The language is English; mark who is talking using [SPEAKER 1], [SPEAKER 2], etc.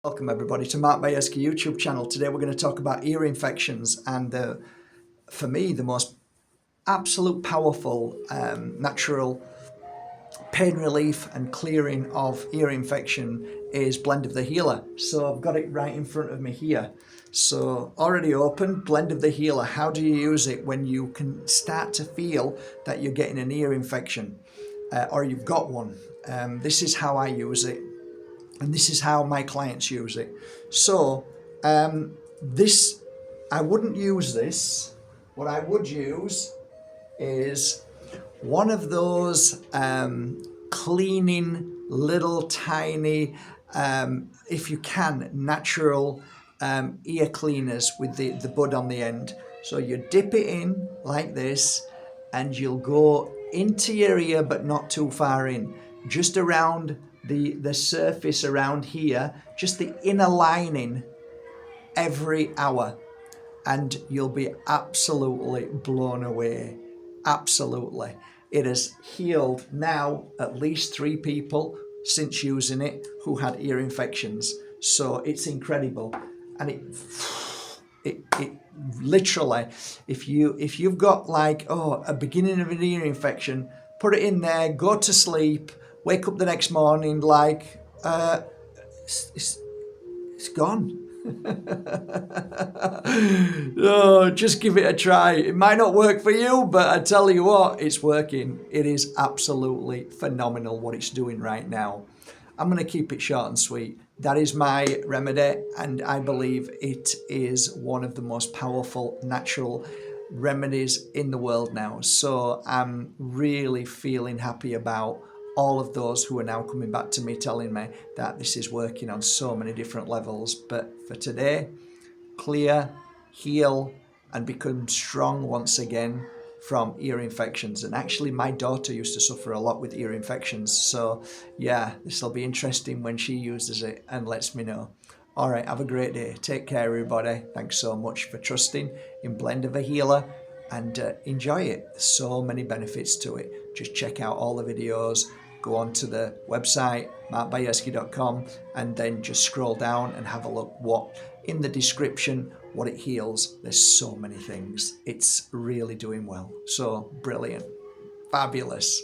[SPEAKER 1] Welcome everybody to Mark Bajerski YouTube channel. Today we're going to talk about ear infections and for me the most absolute powerful natural pain relief and clearing of ear infection is Blend of the Healer. So I've got it right in front of me here. So already open, Blend of the Healer. How do you use it when you can start to feel that you're getting an ear infection or you've got one? This is how I use it. And this is how my clients use it. So this, I wouldn't use this. What I would use is one of those cleaning little tiny, if you can, natural ear cleaners with the bud on the end. So you dip it in like this and you'll go into your ear but not too far in, just around the surface around here, just the inner lining every hour, and you'll be absolutely blown away. Absolutely. It has healed now at least 3 people since using it who had ear infections. So it's incredible. And it literally, if you've got like a beginning of an ear infection, put it in there, go to sleep, wake up the next morning like it's gone. Oh, just give it a try. It might not work for you, but I tell you what, it's working. It is absolutely phenomenal what it's doing right now. I'm going to keep it short and sweet. That is my remedy, and I believe it is one of the most powerful natural remedies in the world now. So I'm really feeling happy about all of those who are now coming back to me telling me that this is working on so many different levels. But for today, clear, heal, and become strong once again from ear infections. And actually my daughter used to suffer a lot with ear infections, so yeah, this will be interesting when she uses it and lets me know. All right, have a great day. Take care everybody. Thanks so much for trusting in Blend of a Healer, and enjoy it. There's so many benefits to it. Just check out all the videos, go onto the website markbajerski.com, and then just scroll down and have a look what in the description what it heals. There's so many things. It's really doing well. So brilliant, fabulous.